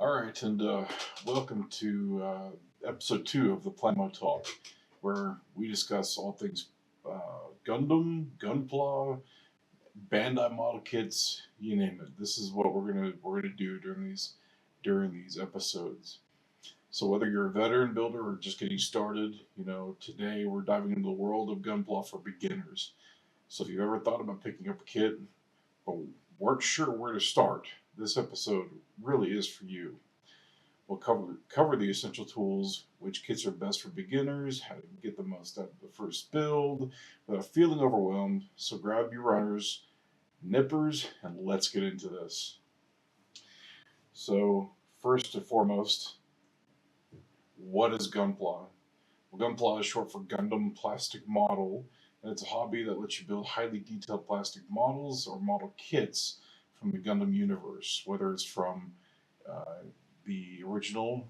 All right, and welcome to episode 2 of the Plamo Talk, where we discuss all things Gundam, Gunpla, Bandai model kits, you name it. This is what we're gonna do during these episodes. So whether you're a veteran builder or just getting started, today we're diving into the world of Gunpla for beginners. So if you've ever thought about picking up a kit but weren't sure where to start, this episode really is for you. We'll cover the essential tools, which kits are best for beginners, how to get the most out of the first build without feeling overwhelmed. So grab your runners, nippers, and let's get into this. So first and foremost, what is Gunpla? Well, Gunpla is short for Gundam Plastic Model, and it's a hobby that lets you build highly detailed plastic models or model kits from the Gundam universe, whether it's from uh, the original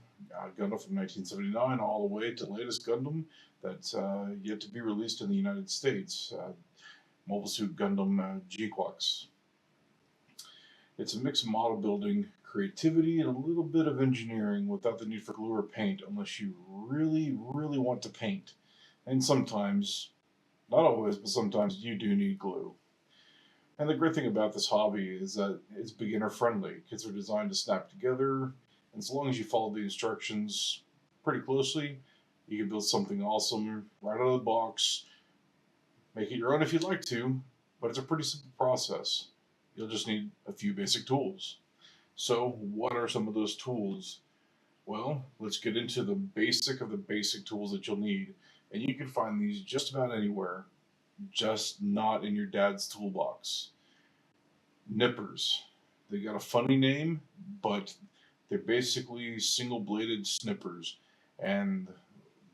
Gundam from 1979 all the way to the latest Gundam that's yet to be released in the United States, Mobile Suit Gundam G-Quacks. It's a mix of model building, creativity, and a little bit of engineering without the need for glue or paint unless you really, really want to paint. And sometimes, not always, but sometimes you do need glue. And the great thing about this hobby is that it's beginner friendly. Kits are designed to snap together, and so long as you follow the instructions pretty closely, you can build something awesome right out of the box. Make it your own if you'd like to, but it's a pretty simple process. You'll just need a few basic tools. So, what are some of those tools? Well, let's get into the basic of the basic tools that you'll need. And you can find these just about anywhere, just not in your dad's toolbox. Nippers. They got a funny name, but they're basically single bladed snippers. And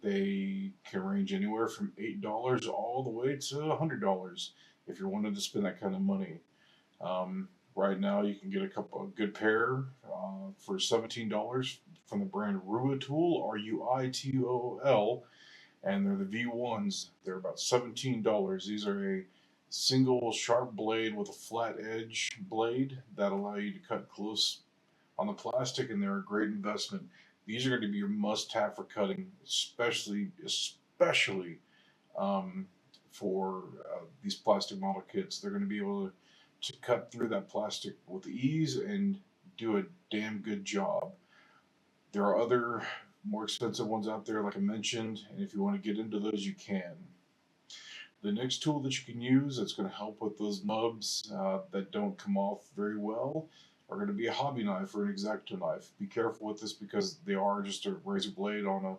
they can range anywhere from $8 all the way to $100 if you're wanting to spend that kind of money. Right now, you can get a good pair for $17 from the brand Rua Tool, Ruitol, and they're the V1s. They're about $17. These are a single sharp blade with a flat edge blade that allow you to cut close on the plastic, and they're a great investment. These are going to be your must-have for cutting, especially um, for these plastic model kits. They're going to be able to cut through that plastic with ease and do a damn good job. There are other more expensive ones out there, like I mentioned, and if you want to get into those, you can. The next tool that you can use that's going to help with those nubs that don't come off very well are going to be a hobby knife or an X-Acto knife. Be careful with this because they are just a razor blade on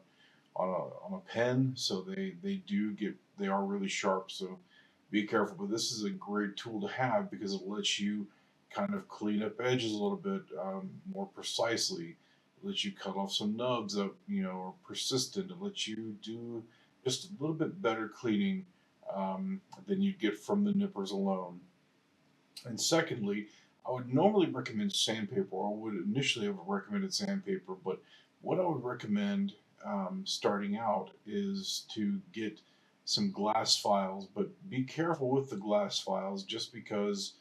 a pen, so they are really sharp. So be careful. But this is a great tool to have because it lets you kind of clean up edges a little bit more precisely. It lets you cut off some nubs that are persistent. It lets you do just a little bit better cleaning than you'd get from the nippers alone. And secondly, I would normally recommend sandpaper, or would initially have recommended sandpaper, but what I would recommend starting out is to get some glass files, but be careful with the glass files just because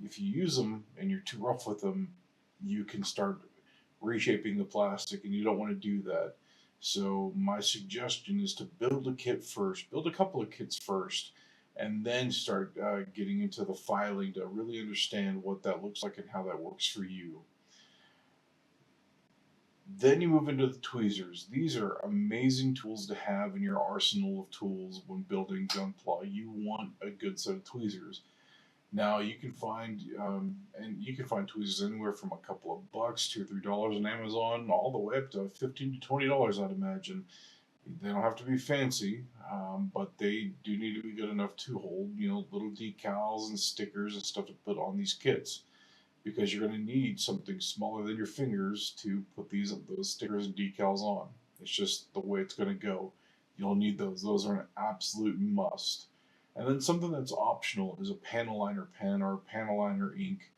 if you use them and you're too rough with them, you can start reshaping the plastic, and you don't want to do that. So my suggestion is to build a kit first, build a couple of kits first, and then start getting into the filing to really understand what that looks like and how that works for you. Then you move into the tweezers. These are amazing tools to have in your arsenal of tools when building Gunpla. You want a good set of tweezers. Now you can find tweezers anywhere from a couple of bucks, $2 or $3 on Amazon, all the way up to $15 to $20, I'd imagine. They don't have to be fancy, but they do need to be good enough to hold, little decals and stickers and stuff to put on these kits. Because you're going to need something smaller than your fingers to put those stickers and decals on. It's just the way it's going to go. You'll need those. Those are an absolute must. And then something that's optional is a panel liner pen or panel liner ink.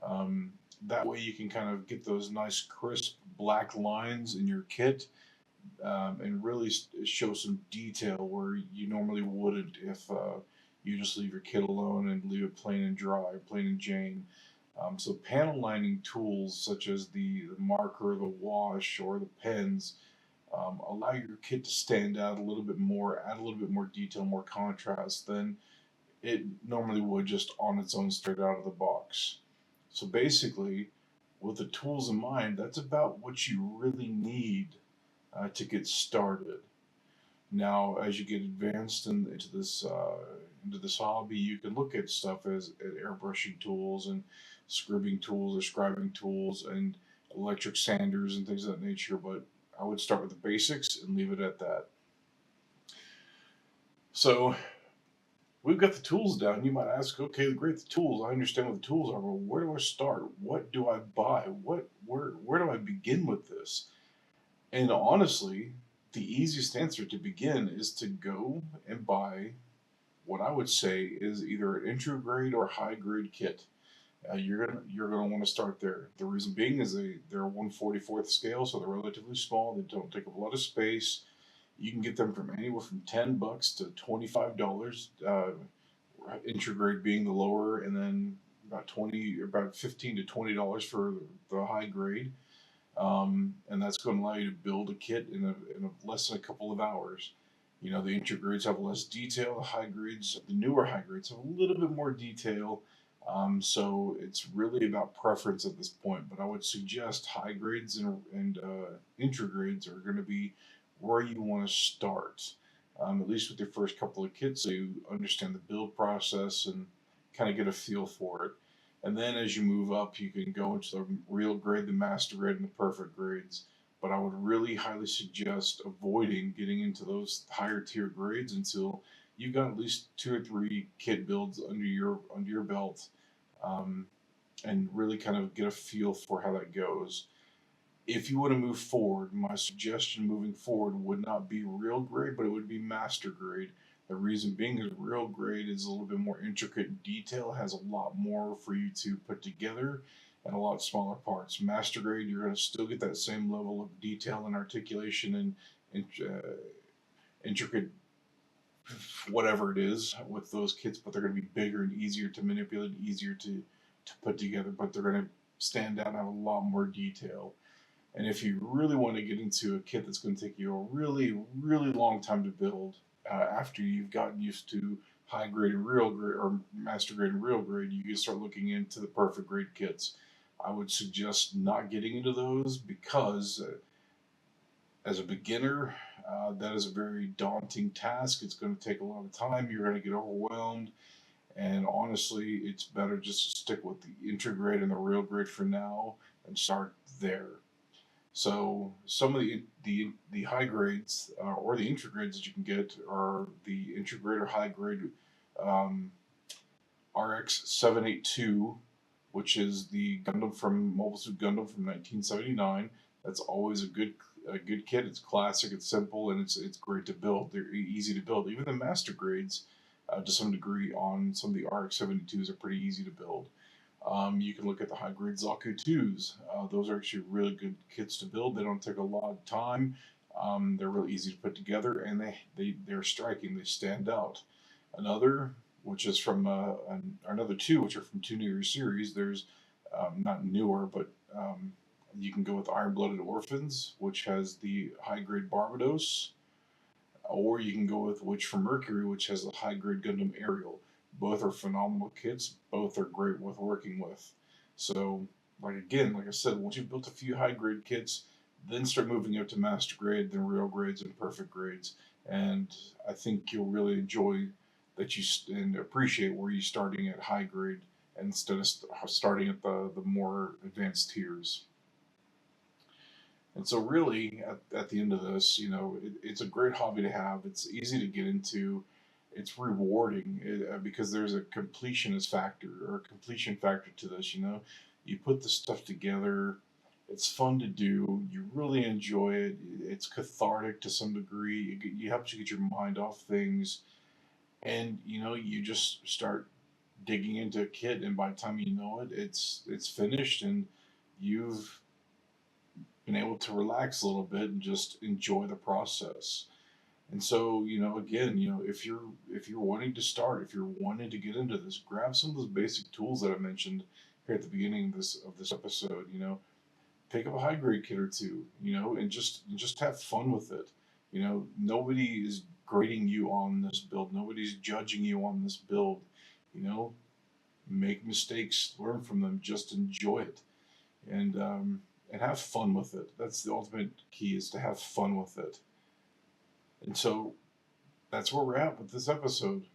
Um, that way you can kind of get those nice crisp black lines in your kit and really show some detail where you normally wouldn't if you just leave your kit alone and leave it plain and dry, plain and Jane. So panel lining tools such as the marker, the wash, or the pens allow your kit to stand out a little bit more, add a little bit more detail, more contrast than it normally would just on its own straight out of the box. So basically, with the tools in mind, that's about what you really need to get started. Now, as you get advanced into this hobby, you can look at stuff as at airbrushing tools and scribbing tools or scribing tools and electric sanders and things of that nature. But I would start with the basics and leave it at that. So we've got the tools down. You might ask, okay, great, the tools. I understand what the tools are, but where do I start? What do I buy? Where do I begin with this? And honestly, the easiest answer to begin is to go and buy what I would say is either an entry grade or high grade kit. You're gonna want to start there. The reason being is they're 1/44th scale, so they're relatively small. They don't take up a lot of space. You can get them from anywhere from $10 to $25. Entry grade being the lower, and then about $15 to $20 for the high grade. And that's going to allow you to build a kit in less than a couple of hours. You know, the entry grades have less detail. The newer high grades have a little bit more detail. So it's really about preference at this point. But I would suggest high grades and entry grades are going to be where you want to start, at least with your first couple of kits, so you understand the build process and kind of get a feel for it. And then as you move up, you can go into the real grade, the master grade, and the perfect grades. But I would really highly suggest avoiding getting into those higher tier grades until you've got at least 2 or 3 kit builds under your belt, um, and really kind of get a feel for how that goes. If you want to move forward, my suggestion moving forward would not be real grade, but it would be master grade. The reason being is real grade is a little bit more intricate detail, has a lot more for you to put together, and a lot smaller parts. Master grade, you're going to still get that same level of detail and articulation and intricate whatever it is with those kits, but they're going to be bigger and easier to manipulate, easier to put together, but they're going to stand out and have a lot more detail. And if you really want to get into a kit that's going to take you a really, really long time to build, after you've gotten used to high grade and real grade, or master grade and real grade, you can start looking into the perfect grade kits. I would suggest not getting into those because, as a beginner, that is a very daunting task. It's going to take a lot of time. You're going to get overwhelmed. And honestly, it's better just to stick with the entry grade and the real grade for now and start there. So some of the high grades, or the entry grades that you can get are the entry grade or high grade, um, RX 782, which is the Gundam from Mobile Suit Gundam from 1979. That's always a good kit. It's classic, it's simple, and it's great to build. They're easy to build. Even the master grades, to some degree, on some of the RX 72s are pretty easy to build. You can look at the high grade Zaku 2s. Those are actually really good kits to build. They don't take a lot of time. They're really easy to put together, and they're striking. They stand out. Another, which is from another two, which are from two newer series. There's not newer, but you can go with Iron Blooded Orphans, which has the high grade Barbados, or you can go with Witch from Mercury, which has the high grade Gundam Aerial. Both are phenomenal kits. Both are great with working with. So, like I said, once you've built a few high grade kits, then start moving up to master grade, then real grades and perfect grades. And I think you'll really enjoy that and appreciate where you're starting at high grade instead of starting at the more advanced tiers. And so, really, at the end of this, it's a great hobby to have. It's easy to get into. It's rewarding, because there's a completionist factor or a completion factor to this. You put the stuff together. It's fun to do. You really enjoy it. It's cathartic to some degree. You helps you get your mind off things, and you just start digging into a kit, and by the time you know it, it's finished, and you've been able to relax a little bit and just enjoy the process. And so, again, if you're wanting to start, if you're wanting to get into this, grab some of those basic tools that I mentioned here at the beginning of this episode. Pick up a high grade kit or two, and just have fun with it. Nobody is grading you on this build. Nobody's judging you on this build. You know, make mistakes, learn from them, just enjoy it, and have fun with it. That's the ultimate key, is to have fun with it. And so that's where we're at with this episode.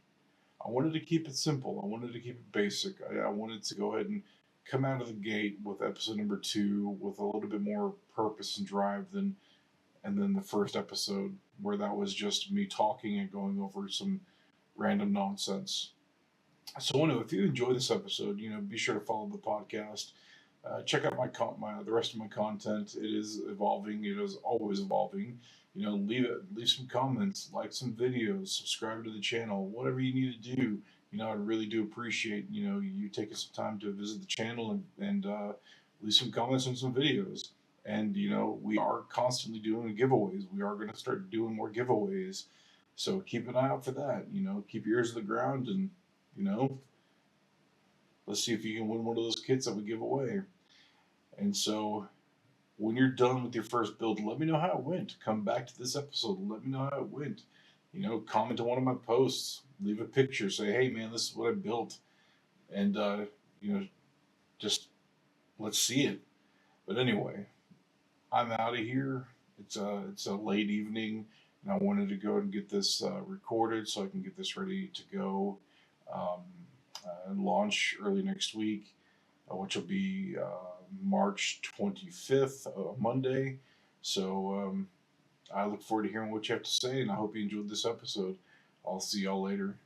I wanted to keep it simple. I wanted to keep it basic. I wanted to go ahead and come out of the gate with episode number 2 with a little bit more purpose and drive than the first episode, where that was just me talking and going over some random nonsense. So anyway, if you enjoy this episode, be sure to follow the podcast. Check out the rest of my content. It is evolving. It is always evolving. Leave some comments, like some videos, subscribe to the channel, whatever you need to do. I really do appreciate you taking some time to visit the channel and leave some comments and some videos. And we are constantly doing giveaways. We are going to start doing more giveaways. So keep an eye out for that. Keep your ears to the ground, and you know, let's see if you can win one of those kits that we give away. And so, when you're done with your first build, let me know how it went. Come back to this episode. Let me know how it went. Comment on one of my posts. Leave a picture. Say, hey, man, this is what I built. And, just let's see it. But anyway, I'm out of here. It's a late evening, and I wanted to go and get this recorded so I can get this ready to go and launch early next week, which will be March 25th, Monday. So I look forward to hearing what you have to say, and I hope you enjoyed this episode. I'll see y'all later.